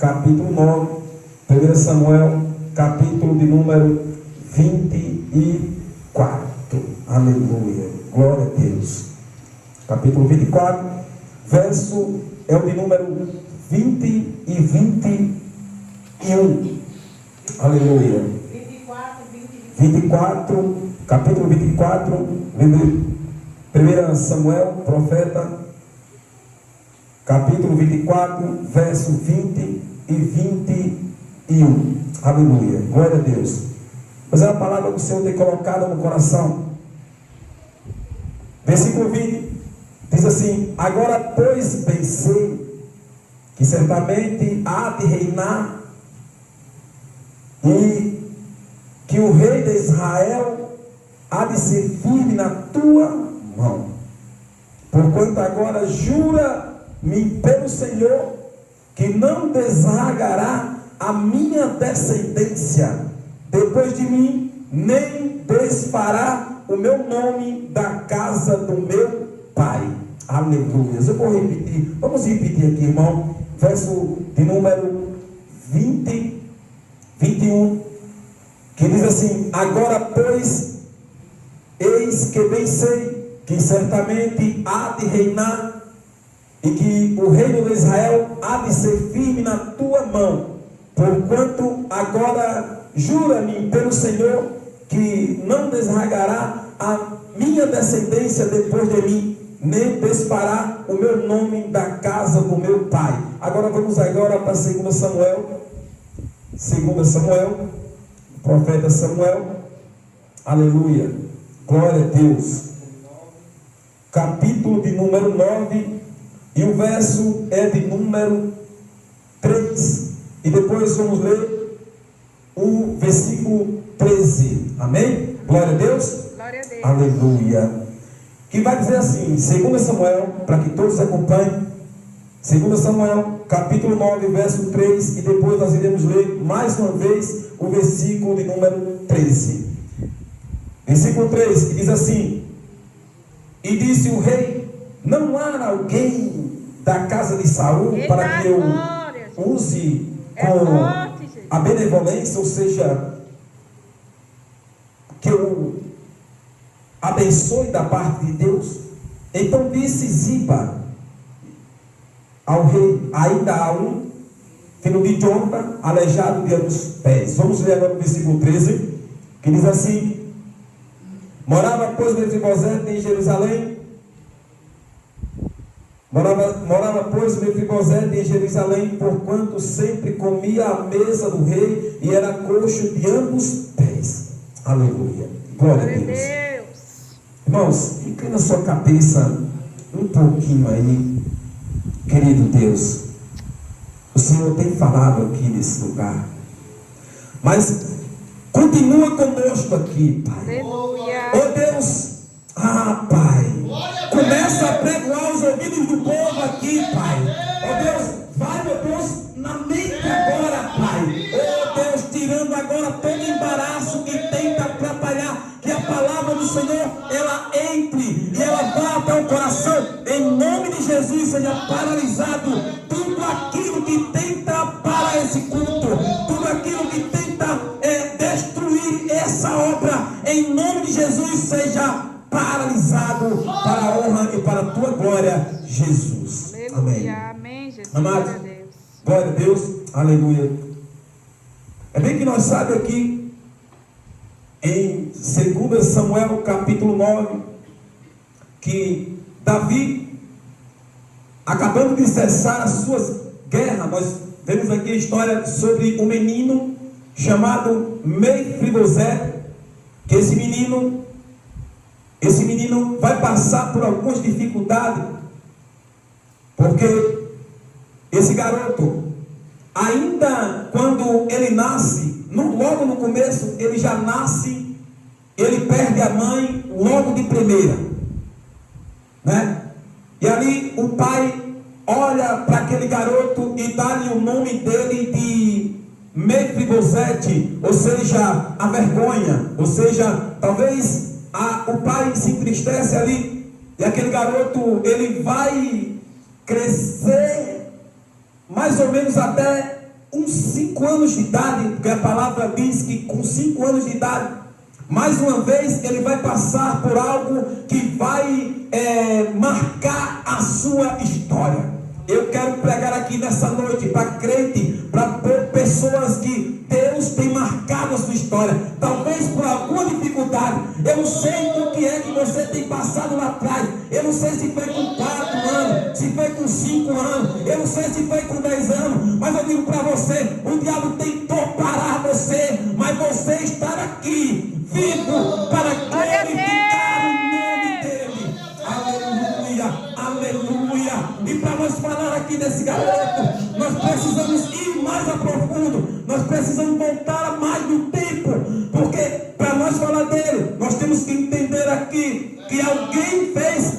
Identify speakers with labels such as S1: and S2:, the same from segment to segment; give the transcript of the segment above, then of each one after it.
S1: capítulo 9, 1 Samuel, capítulo de número 24. Aleluia, glória a Deus. Capítulo 24, verso é o de número 20 e 21. Aleluia. 24, capítulo 24, 1 Samuel, profeta, capítulo 24, verso 20 e 21. Aleluia, glória a Deus. Mas é a palavra que o Senhor tem colocado no coração. Versículo 20 diz assim: agora, pois, bem sei que certamente há de reinar, e que o rei de Israel há de ser firme na tua mão. Porquanto agora jura-me pelo Senhor que não desarraigará a minha descendência depois de mim, nem desfará o meu nome da casa do meu pai. Aleluia. Eu vou repetir, vamos repetir aqui, irmão, verso de número 20, 21, que diz assim: agora, pois, eis que bem sei que certamente há de reinar, e que o reino de Israel há de ser firme na tua mão. Porquanto agora jura-me pelo Senhor que não desarraigará a minha descendência depois de mim, nem desfará o meu nome da casa do meu pai. Agora vamos para 2 Samuel. 2 Samuel, profeta Samuel. Aleluia, glória a Deus. Capítulo de número 9, e o verso é de número 3. E depois vamos ler o versículo 13. Amém? Glória a Deus.
S2: Glória a Deus.
S1: Aleluia. Que vai dizer assim, 2 Samuel, para que todos acompanhem. 2 Samuel, capítulo 9, verso 3. E depois nós iremos ler mais uma vez o versículo de número 13. Versículo 3, que diz assim: e disse o rei: não há alguém da casa de Saul para que eu use com a benevolência, ou seja, que eu abençoe da parte de Deus? Então disse Ziba ao rei: ainda há um filho de Jonathan aleijado diante dos pés. Vamos ler agora o versículo 13, que diz assim: morava, pois, Mefibosete em Jerusalém. Morava, pois, Mefibosete em Jerusalém, porquanto sempre comia à mesa do rei e era coxo de ambos pés. Aleluia. Glória a Deus. Irmãos, inclina sua cabeça um pouquinho aí, querido Deus. O Senhor tem falado aqui nesse lugar, mas continua conosco aqui, Pai.
S2: Aleluia.
S1: Oh Deus, Pai, começa a pregoar os ouvidos do povo aqui, Pai. Oh Deus, vai, meu Deus, na mente agora, Pai. Oh Deus, tirando agora todo embaraço que tenta atrapalhar, que a palavra do Senhor, ela entre e ela vá até o coração. Em nome de Jesus, seja paralisado tudo aquilo que tenta parar esse culto, tudo aquilo que tenta destruir essa obra. Em nome de Jesus, seja paralisado para a honra e para a tua glória, Jesus. Amém.
S2: Amém, Jesus.
S1: Amados, glória a Deus. Aleluia. É bem que nós sabemos aqui em 2 Samuel capítulo 9 que Davi, acabando de cessar as suas guerras, nós vemos aqui a história sobre um menino chamado Mefibosete, que esse menino vai passar por algumas dificuldades, porque esse garoto, ainda quando ele nasce, logo no começo, ele já nasce, ele perde a mãe logo de primeira, né? E ali o pai olha para aquele garoto e dá-lhe o nome dele de Mefibosete, ou seja, a vergonha, ou seja, talvez o pai se entristece ali, e aquele garoto, ele vai crescer mais ou menos até uns 5 anos de idade, porque a palavra diz que com 5 anos de idade, mais uma vez ele vai passar por algo que vai marcar a sua história. Eu quero pregar aqui nessa noite para crente, para pessoas que Deus tem marcado a sua história. Talvez por alguma dificuldade. Eu não sei o que é que você tem passado lá atrás. Eu não sei se foi com 4 anos, se foi com 5 anos, eu não sei se foi com 10 anos. Mas eu digo para você, o diabo tentou parar você, mas você está aqui, vivo, para glorificar o nome dele. Aleluia, aleluia. E para nós falar aqui desse garoto, nós precisamos ir mais a profundo. Nós precisamos voltar mais no tempo. Porque para nós falar dele, nós temos que entender aqui que alguém fez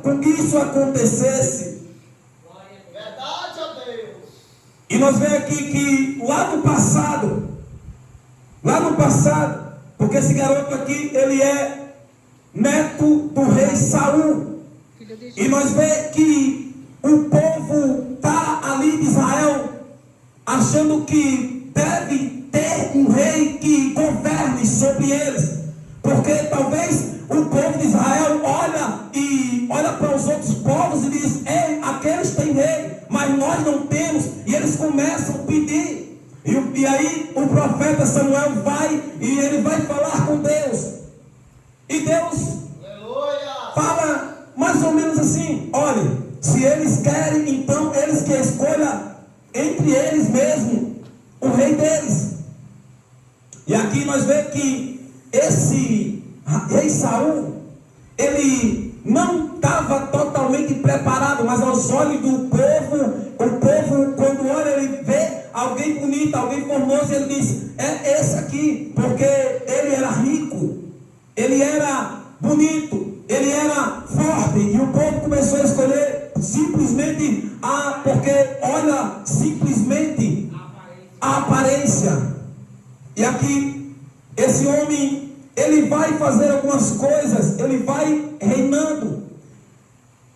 S1: com que isso acontecesse.
S2: Verdade a Deus.
S1: E nós vemos aqui que lá no passado, porque esse garoto aqui, ele é neto do rei Saul. E nós vemos que o povo está ali de Israel achando que deve ter um rei que governe sobre eles. Porque talvez o povo de Israel olha para os outros povos e diz: ei, aqueles têm rei, mas nós não temos. E eles começam a pedir. E aí o profeta Samuel vai e ele vai falar com Deus. E Deus fala mais ou menos assim: olha, se eles querem, então eles que escolham entre eles mesmos o rei deles. E aqui nós vemos que esse rei Saul, ele não estava totalmente preparado, mas aos olhos do povo, o povo quando olha, ele vê alguém bonito, alguém formoso, ele diz: é esse aqui, porque ele era rico, ele era bonito, ele era forte. E o povo começou a escolher simplesmente porque olha simplesmente a aparência. E aqui esse homem, ele vai fazer algumas coisas, ele vai reinando.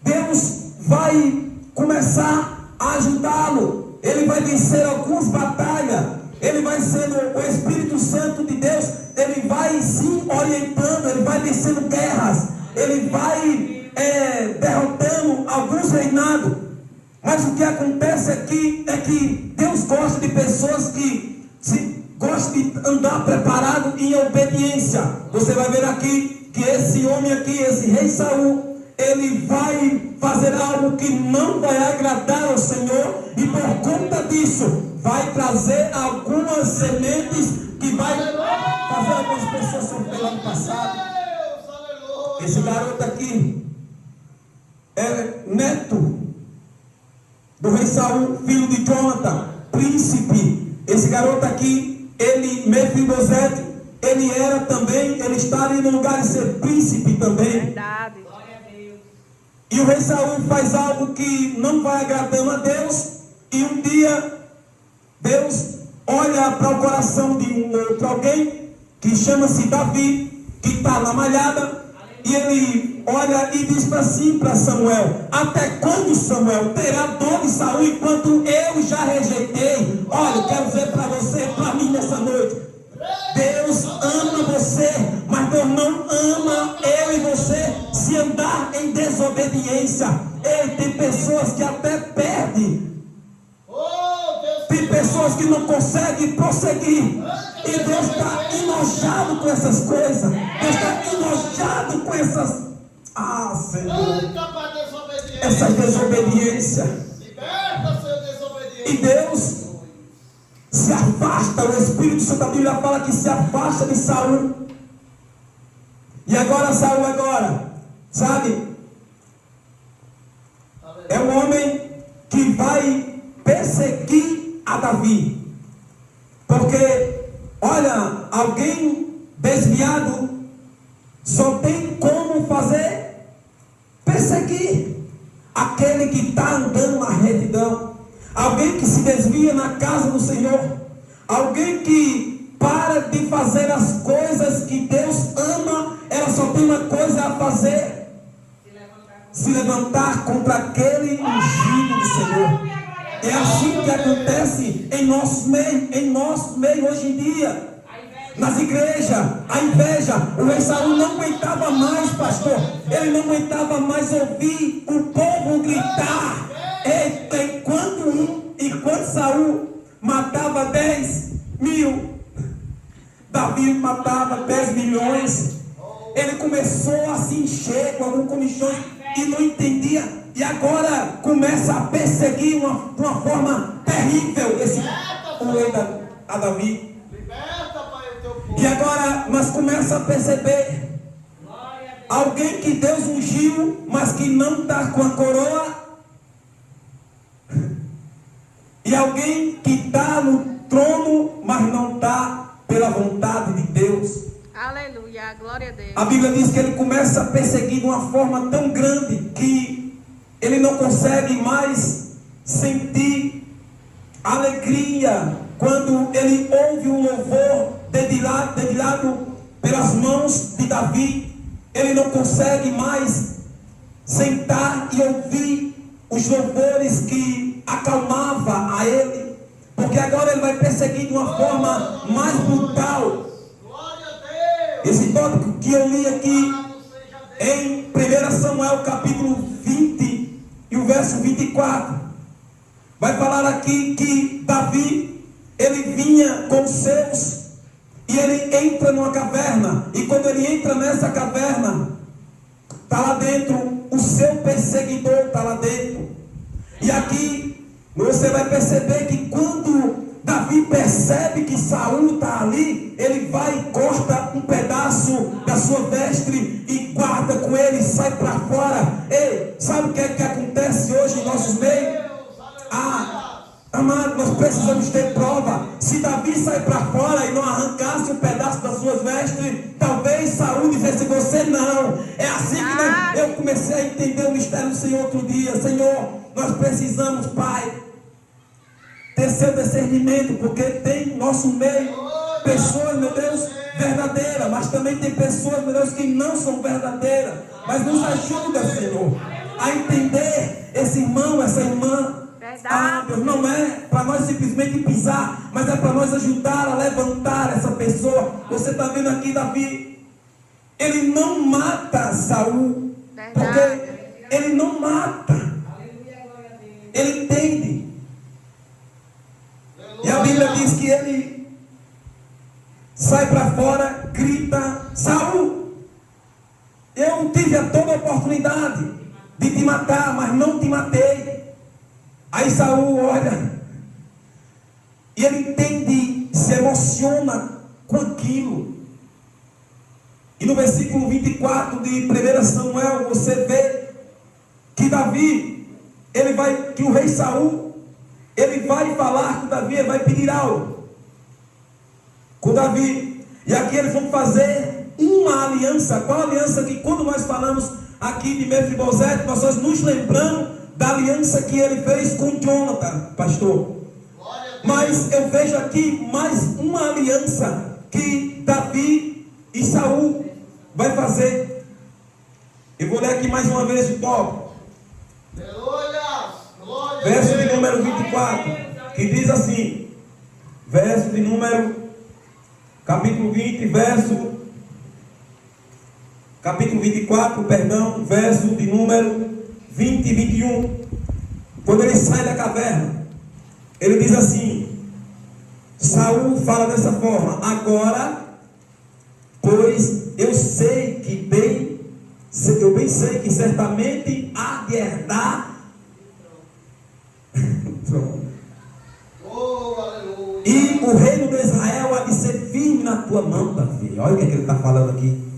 S1: Deus vai começar a ajudá-lo. Ele vai vencer algumas batalhas. Ele vai sendo o Espírito Santo de Deus, ele vai se orientando, ele vai vencendo guerras, ele vai derrotando alguns reinados. Mas o que acontece aqui é que Deus gosta de pessoas que gostam de andar preparado em obediência. Você vai ver aqui que esse homem aqui, esse rei Saul, ele vai fazer algo que não vai agradar ao Senhor, e por conta disso vai trazer algumas sementes que vai fazer algumas pessoas sofrer lá no passado. Esse garoto aqui é neto do rei Saul, filho de Jonathan, príncipe. Esse garoto aqui, ele, Mefibosete, ele está ali no lugar de ser príncipe também.
S3: Verdade.
S1: E o rei Saul faz algo que não vai agradando a Deus. E um dia, Deus olha para o coração de um outro alguém, que chama-se Davi, que está na malhada. E ele olha e diz para Samuel: até quando, Samuel, terá dor de Saul enquanto eu já rejeitei? Olha, eu quero dizer para você, para mim nessa noite, Deus ama você, mas Deus não ama eu e você se andar em desobediência. Ei, tem pessoas que até perdem. Tem pessoas que não conseguem prosseguir. E Deus está enojado com essas coisas. Deus está enojado com essas... Senhor, essa desobediência. E Deus se afasta. O Espírito Santo da Bíblia fala que se afasta de Saul. E agora Saul sabe, é um homem que vai perseguir a Davi. Porque, olha, alguém desviado só tem como fazer perseguir aquele que está andando na retidão. Alguém que se desvia na casa do Senhor. Alguém que para de fazer as coisas que Deus ama. Ela só tem uma coisa a fazer: se levantar contra aquele ungido do Senhor. É assim que acontece em nosso meio hoje em dia. Nas igrejas, a inveja. O rei Saul não aguentava mais, pastor. Ele não aguentava mais ouvir o povo gritar. Enquanto Saul matava 10.000, Davi matava 10 milhões. Ele começou a se encher com alguns comichões e não entendia. E agora começa a perseguir de uma forma terrível o rei a Davi.
S2: Liberta, Pai, o teu povo.
S1: E agora nós começamos a perceber alguém que Deus ungiu, mas que não está com a coroa. E alguém que está no trono, mas não está pela vontade de Deus.
S3: Aleluia, glória a Deus.
S1: A Bíblia diz que ele começa a perseguir de uma forma tão grande que ele não consegue mais sentir alegria quando ele ouve um louvor dedilhado pelas mãos de Davi. Ele não consegue mais sentar e ouvir os louvores que acalmava a ele, porque agora ele vai perseguir de uma forma mais brutal.
S2: Glória a Deus.
S1: Esse tópico que eu li aqui
S2: Louvado seja Deus.
S1: em 1 Samuel capítulo 20 e o verso 24, vai falar aqui que Davi, ele vinha com seus, e ele entra numa caverna, e quando ele entra nessa caverna, está lá dentro, o seu perseguidor está lá dentro. E aqui você vai perceber que quando Davi percebe que Saul está ali, ele vai e corta um pedaço da sua veste e guarda com ele e sai para fora. Ei, sabe o que é que acontece hoje em nossos meios? Amado, nós precisamos ter prova. Se Davi sai para fora e não arrancasse um pedaço das suas vestes, talvez Saul dissesse: você não. É assim que eu comecei a entender o mistério do Senhor outro dia. Senhor, nós precisamos, Pai, ter seu discernimento, porque tem no nosso meio pessoas, meu Deus, verdadeiras, mas também tem pessoas, meu Deus, que não são verdadeiras. Mas nos ajuda, Senhor, a entender esse irmão, essa irmã. Deus, não é para nós simplesmente pisar, mas é para nós ajudar a levantar essa pessoa. Você está vendo aqui Davi, ele não mata Saul, porque ele não mata, ele entende. E a Bíblia diz que ele sai para fora, grita: Saul, eu tive a toda a oportunidade de te matar, mas não te matei. Aí Saul olha e ele entende, se emociona com aquilo. E no versículo 24 de 1 Samuel, você vê que Davi, que o rei Saul, ele vai falar com Davi, ele vai pedir algo com Davi. E aqui eles vão fazer uma aliança. Qual aliança? Que quando nós falamos aqui de Mefibosete, nós nos lembramos da aliança que ele fez com Jonathan, pastor. Mas eu vejo aqui mais uma aliança que Davi e Saul vai fazer. Eu vou ler aqui mais uma vez o tópico. Verso de número 24, que diz assim, verso de número, capítulo 20, capítulo 24, perdão, verso de número 20 e 21, quando ele sai da caverna, ele diz assim, Saul fala dessa forma: agora, pois eu bem sei que certamente há de herdar e o reino de Israel há de ser firme na tua mão, Davi. Olha o que ele está falando aqui.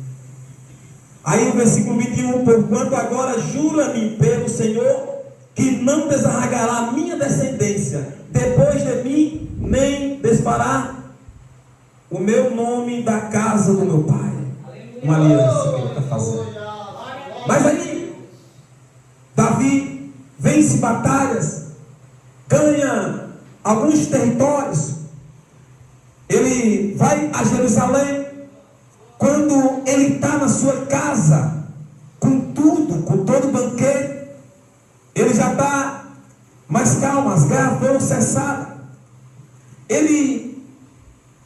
S1: Aí o versículo 21, porquanto agora jura-me pelo Senhor que não desarraigará a minha descendência depois de mim, nem desfará o meu nome da casa do meu pai. Uma aliança que ele está fazendo. Mas aí, Davi vence batalhas, ganha alguns territórios, ele vai a Jerusalém. Quando ele está na sua casa, com tudo, com todo o banquete, ele já está mais calmo, as garrafas interessada.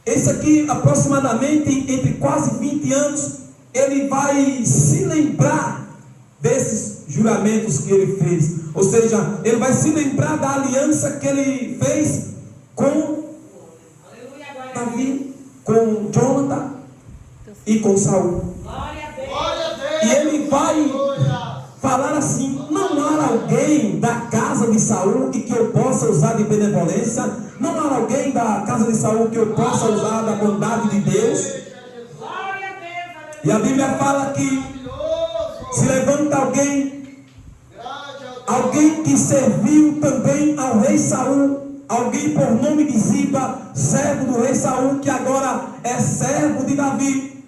S1: Esse aqui, aproximadamente entre quase 20 anos, ele vai se lembrar desses juramentos que ele fez. Ou seja, ele vai se lembrar da aliança que ele fez com Davi, com Jonathan e com Saul.
S2: Glória a Deus.
S1: E ele vai
S2: Aleluia.
S1: falar assim: não há alguém da casa de Saul que eu possa usar de benevolência, não há alguém da casa de Saul que eu possa usar da bondade de Deus.
S2: Glória a Deus.
S1: E a Bíblia fala que se levanta alguém que serviu também ao rei Saul, alguém por nome de Ziba, servo do rei Saul, que agora é servo de Davi,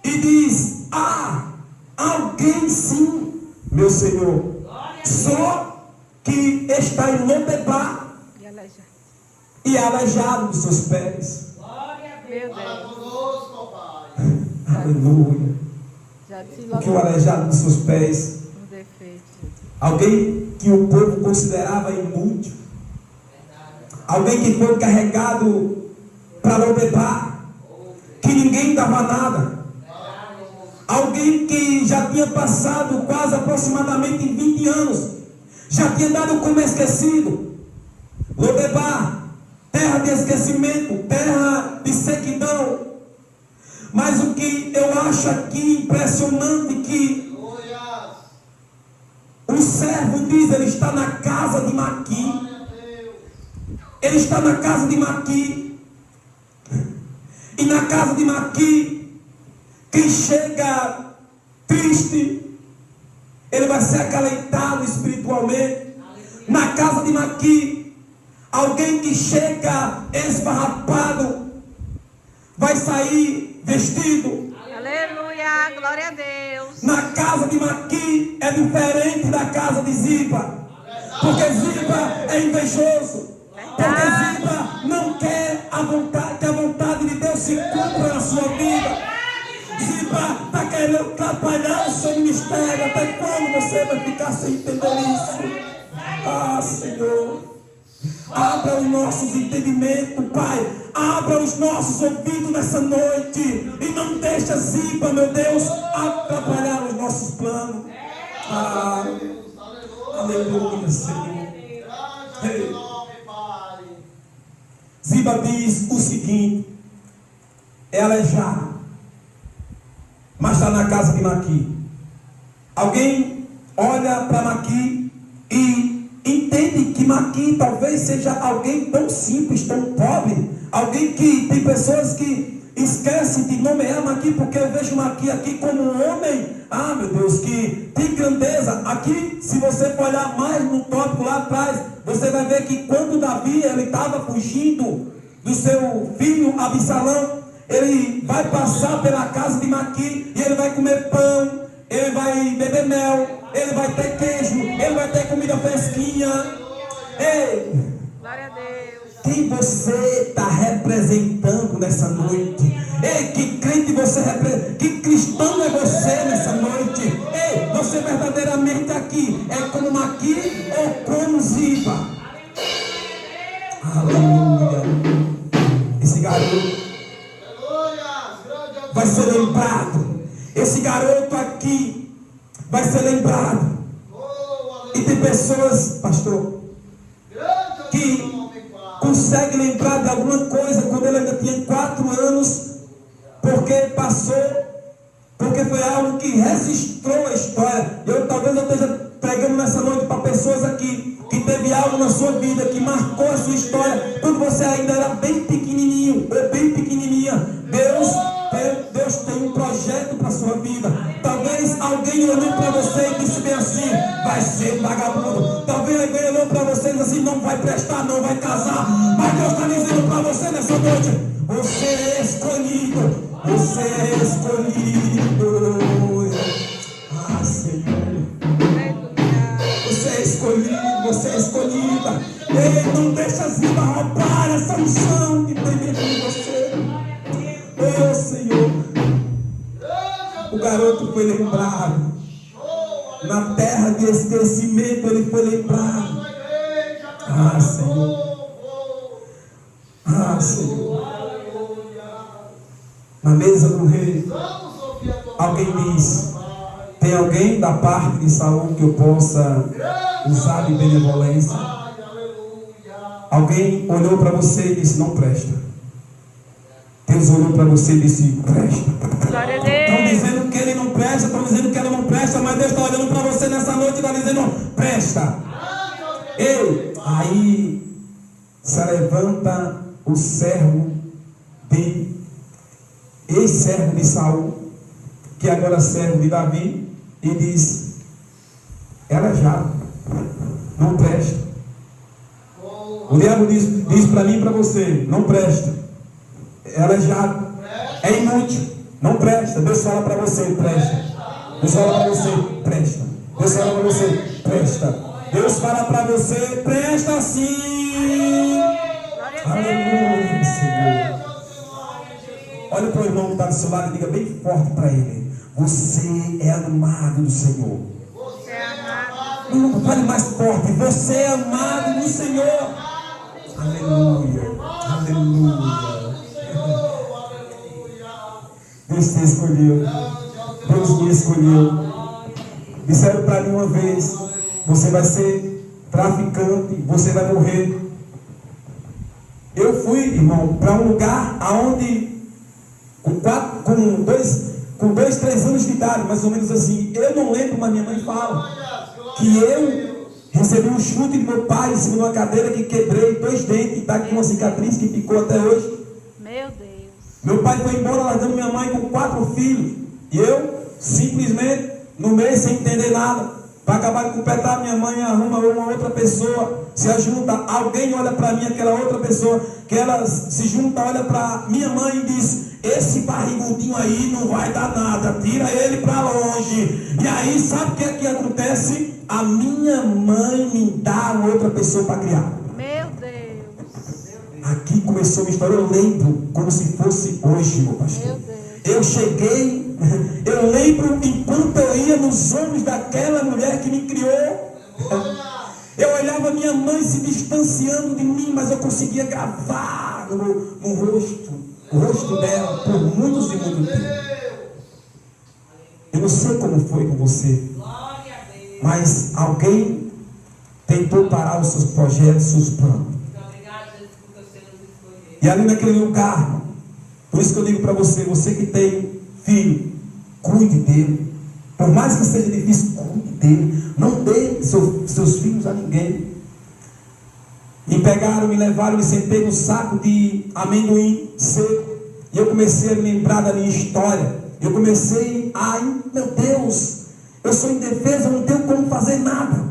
S1: e diz: alguém sim, meu Senhor, só que está em Lodebar e aleijado dos seus pés.
S3: Meu
S2: Fala
S3: Deus.
S2: conosco, Pai.
S1: Aleluia.
S3: Já te
S1: Porque o aleijado dos seus pés,
S3: um defeito.
S1: alguém que o povo considerava inútil, alguém que foi carregado para Lodebar, que ninguém dava nada, alguém que já tinha passado quase aproximadamente 20 anos, já tinha dado como esquecido. Lodebar, terra de esquecimento, terra de sequidão. Mas o que eu acho aqui impressionante, que
S2: Aleluia.
S1: o servo diz: ele está na casa de Maqui.
S2: Glória a Deus.
S1: Ele está na casa de Maqui. E na casa de Maqui, quem chega triste, ele vai ser acalentado espiritualmente. Na casa de Maqui, alguém que chega esfarrapado vai sair vestido.
S3: Aleluia, glória a Deus.
S1: Na casa de Maqui é diferente da casa de Ziba. Porque Ziba é invejoso. Porque Ziba não quer que a vontade de Deus se cumpra na sua vida. Ziba está querendo atrapalhar o seu ministério. Até quando você vai ficar sem entender isso? Senhor, abra os nossos entendimentos, Pai. Abra os nossos ouvidos nessa noite. E não deixa Ziba, meu Deus, atrapalhar os nossos planos. Aleluia, Senhor.
S2: Grande é o nome, Pai.
S1: Ziba diz o seguinte: é aleijado, mas está na casa de Maqui. Alguém olha para Maqui e entende que Maqui talvez seja alguém tão simples, tão pobre, alguém que tem pessoas que esquecem de nomear Maqui, porque eu vejo Maqui aqui como um homem, meu Deus, que tem grandeza. Aqui, se você for olhar mais no tópico lá atrás, você vai ver que quando Davi ele estava fugindo do seu filho Absalão, ele vai passar pela casa de Maqui e ele vai comer pão, ele vai beber mel, ele vai ter queijo, ele vai ter comida fresquinha. Ei,
S3: Glória a Deus.
S1: quem você está representando nessa noite? Ei, que crente você representa? Que cristão é você nessa noite? Ei, você verdadeiramente aqui é como Maqui ou como Ziba? Aleluia. Esse garoto
S2: Aleluia. Grande é o
S1: vai ser lembrado. Esse garoto aqui vai ser lembrado. E tem pessoas, pastor, que consegue lembrar de alguma coisa quando ele ainda tinha 4 anos, porque foi algo que registrou a história. Talvez eu esteja pregando nessa noite para pessoas aqui que teve algo na sua vida que marcou a sua história quando você ainda era bem pequenininho ou bem pequenininha. Deus tem um projeto para a sua vida. Talvez alguém olhou para você e disse bem assim: vai ser vagabundo. Talvez alguém olhou para você e disse assim: não vai prestar, não vai casar. Mas Deus está dizendo para você nessa noite: você é escolhido. Você é escolhido. Senhor, você é escolhido, você é escolhida. Ei, não deixa Ziba roubar essa unção que tem dentro de você. Oh, Senhor. O garoto foi lembrado. Na terra de esquecimento ele foi lembrado. Ah, Senhor. Ah, Senhor. Na mesa do rei, alguém diz: tem alguém da parte de Saul que eu possa usar de benevolência? Alguém olhou para você e disse: não presta. Deus olhou para você e disse: presta.
S3: Glória a
S1: Estão
S3: Deus.
S1: dizendo que ele não presta, estão dizendo que ela não presta, mas Deus está olhando para você nessa noite e está dizendo: presta. Ei, aí se levanta o servo de ex-servo de Saul, que agora é servo de Davi, e diz: ela já não presta. O diabo diz para mim e para você: não presta. Ela já é inútil, não presta. Deus fala para você: presta. Deus fala para você: presta. Deus fala para você: presta. Deus fala para você: presta sim. Aleluia, Senhor. Olha para o irmão que está do seu lado e diga bem forte para ele: você é amado do Senhor.
S3: Você é amado.
S1: Não, fale mais forte: você é amado do Senhor. Aleluia, aleluia. Deus te escolheu. Deus me escolheu. Disseram para mim uma vez: você vai ser traficante, você vai morrer. Eu fui, irmão, para um lugar aonde com dois, 3 anos de idade, mais ou menos assim. Eu não lembro, mas minha mãe fala que eu recebi um chute de meu pai em cima de uma cadeira, que quebrei 2 dentes, e está aqui uma cicatriz que ficou até hoje.
S3: Meu Deus.
S1: Meu pai foi embora largando minha mãe com 4 filhos. E eu, simplesmente, no mês, sem entender nada, para acabar de completar, minha mãe arruma uma outra pessoa, se ajunta, alguém olha para mim, aquela outra pessoa, que ela se junta, olha para minha mãe e diz: esse barrigudinho aí não vai dar nada, tira ele para longe. E aí, sabe o que é que acontece? A minha mãe me dá uma outra pessoa para criar.
S3: Meu Deus.
S1: Aqui começou uma história, eu lembro como se fosse hoje, meu pastor.
S3: Meu Deus.
S1: Eu cheguei, eu lembro enquanto eu ia nos ombros daquela mulher que me criou. Eu olhava minha mãe se distanciando de mim, mas eu conseguia gravar no rosto, o rosto dela por muitos e muitos tempo. Eu não sei como foi com você, mas alguém tentou parar os seus projetos, seus planos. E ali naquele lugar, por isso que eu digo para você: você que tem filho, cuide dele. Por mais que seja difícil, cuide dele. Não dê seus filhos a ninguém. Me pegaram, me levaram, me sentei no saco de amendoim seco. E eu comecei a me lembrar da minha história. Eu comecei a, meu Deus, eu sou indefeso, eu não tenho como fazer nada.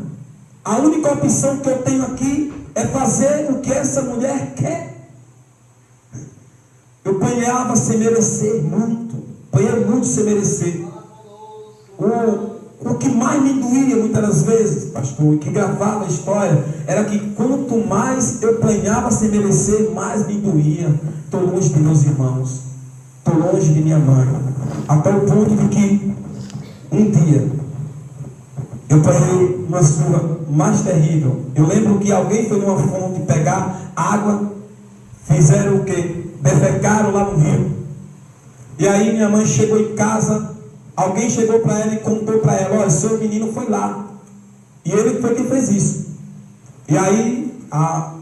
S1: A única opção que eu tenho aqui é fazer o que essa mulher quer. Eu apanhava sem merecer muito. Apanhei muito sem merecer. O que mais me doía muitas das vezes, pastor, e que gravava a história, era que quanto mais eu apanhava sem merecer, mais me doía. Estou longe de meus irmãos. Estou longe de minha mãe. Até o ponto de que um dia eu apanhei uma surra mais terrível. Eu lembro que alguém foi numa fonte pegar água. Fizeram o quê? Defecaram lá no rio. E aí minha mãe chegou em casa. Alguém chegou para ela e contou para ela: olha, seu menino foi lá. E ele foi quem fez isso. E aí a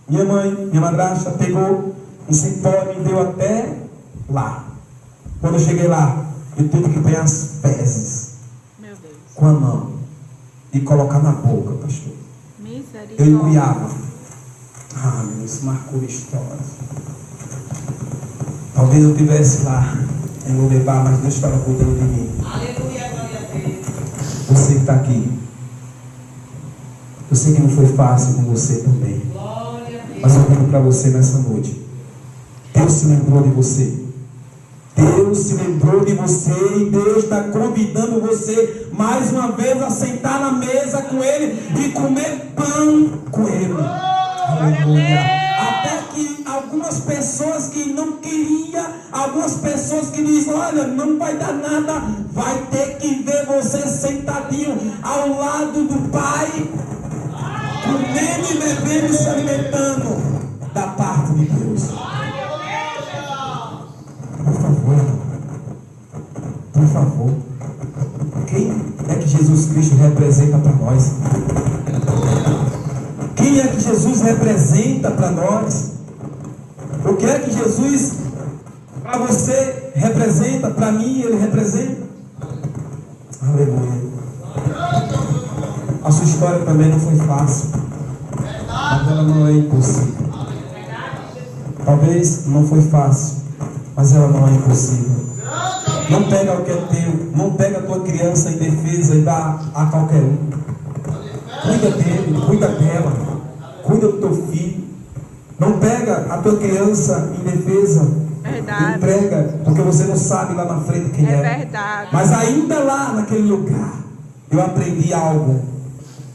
S1: minha mãe, minha madrasta, pegou um cipó e me deu até lá. Quando eu cheguei lá, eu tive que pegar as fezes
S3: Meu Deus.
S1: com a mão e colocar na boca, pastor. Eu
S3: Misericórdia.
S1: engoliava. Ah, meu, isso marcou a história. Talvez eu estivesse lá em Lodebar, mas Deus estava cuidando de mim.
S4: Aleluia, glória a Deus.
S1: Você que está aqui, eu sei que não foi fácil com você também,
S4: Glória a Deus.
S1: mas eu digo para você nessa noite: Deus se lembrou de você. Deus se lembrou de você e Deus está convidando você mais uma vez a sentar na mesa com Ele e comer pão com Ele. Aleluia. Até que algumas pessoas que não queriam, algumas pessoas que dizem: olha, não vai dar nada, vai ter que ver você sentadinho ao lado do Pai. comendo e bebendo e se alimentando da parte de Deus. Por favor, por favor, quem é que Jesus Cristo representa para nós? Quem é que Jesus representa para nós? O que é que Jesus para você representa? Para mim ele representa? Aleluia. A sua história também não foi fácil, mas ela não é impossível. Talvez não foi fácil, mas ela não é impossível. Não pega o que é teu, não pega a tua criança em defesa e dá a qualquer um. Cuida dele, cuida dela, cuida do teu filho. Não pega a tua criança em defesa e entrega, porque você não sabe lá na frente quem é.
S3: É verdade.
S1: Mas ainda lá naquele lugar, eu aprendi algo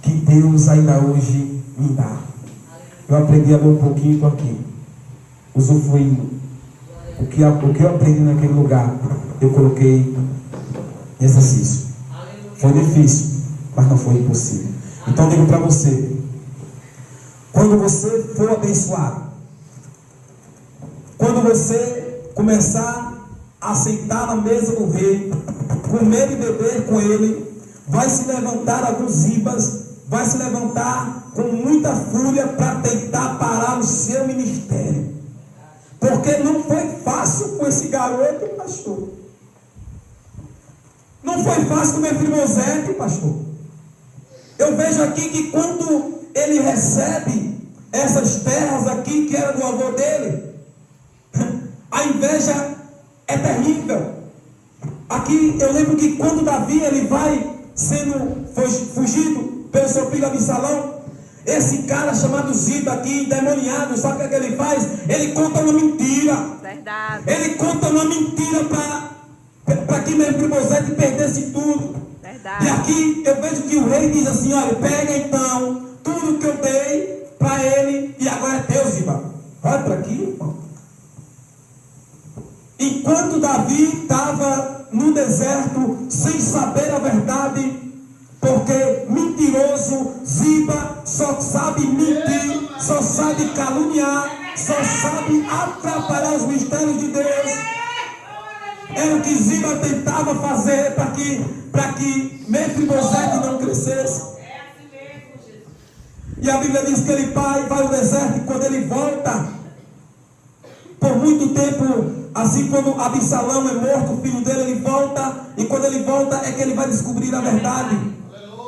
S1: que Deus ainda hoje me dá. Eu aprendi a ler um pouquinho, estou aqui, usufruindo. O que eu aprendi naquele lugar, eu coloquei em exercício. Foi difícil, mas não foi impossível. Então digo para você, quando você for abençoado, quando você começar a sentar na mesa do rei, comer e beber com ele, vai se levantar alguns zibas, vai se levantar com muita fúria para tentar parar o seu ministério. Porque não foi fácil com esse garoto, pastor. Não foi fácil com o Mefibosete, pastor. Eu vejo aqui que quando ele recebe essas terras aqui, que era do avô dele, a inveja é terrível. Aqui eu lembro que quando Davi ele vai sendo fugido pelo seu filho Absalão, esse cara chamado Ziba aqui, endemoniado, sabe o que ele faz? Ele conta uma mentira.
S3: Verdade.
S1: Ele conta uma mentira para que Mefibosete perdesse tudo.
S3: Verdade.
S1: E aqui eu vejo que o rei diz assim: olha, pega então tudo que eu dei para ele e agora é teu, Ziba. Olha para aqui, irmão. Enquanto Davi estava no deserto sem saber a verdade, porque mentiroso, Ziba só sabe mentir, só sabe caluniar, só sabe atrapalhar os mistérios de Deus. Era o que Ziba tentava fazer para que Mefibosete não crescesse. E a Bíblia diz que ele vai ao deserto, e quando ele volta, por muito tempo, assim quando Absalão é morto, o filho dele, ele volta, e quando ele volta é que ele vai descobrir a verdade.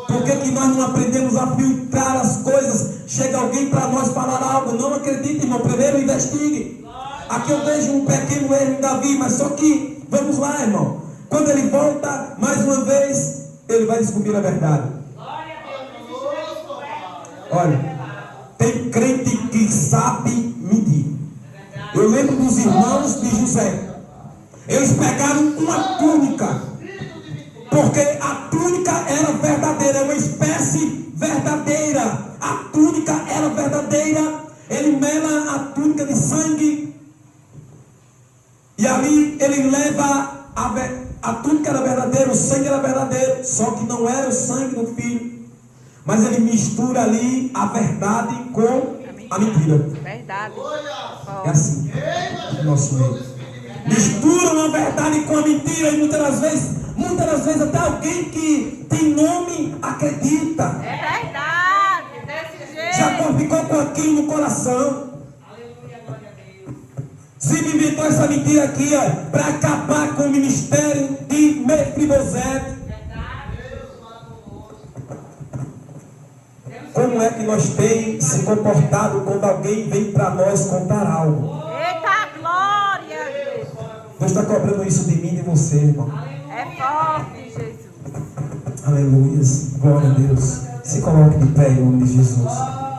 S1: Por que nós não aprendemos a filtrar as coisas? Chega alguém para nós falar algo, não acredite, irmão, primeiro investigue. Aqui eu vejo um pequeno erro em Davi, mas só que, vamos lá, irmão, quando ele volta, mais uma vez, ele vai descobrir a verdade. Olha, tem crente que sabe mentir. Eu lembro dos irmãos de José. Eles pegaram uma túnica, porque a túnica era verdadeira, uma espécie verdadeira. A túnica era verdadeira. Ele mela a túnica de sangue, e ali ele leva a túnica era verdadeira, o sangue era verdadeiro, só que não era o sangue do filho. Mas ele mistura ali a verdade com a mentira.
S3: Verdade.
S1: É assim, nosso meio. Misturam a verdade com a mentira, e muitas das vezes até alguém que tem nome acredita.
S3: É verdade. Desse jeito.
S1: Jacó ficou com aquilo no coração. Se inventou essa mentira aqui, para acabar com o ministério de Mefibosete. Como é que nós temos se comportado quando alguém vem para nós contar algo?
S3: Eita glória, Jesus.
S1: Deus está cobrando isso de mim e de você, irmão.
S3: É forte, Jesus.
S1: Aleluia. Glória a Deus. Se coloque de pé em nome de Jesus.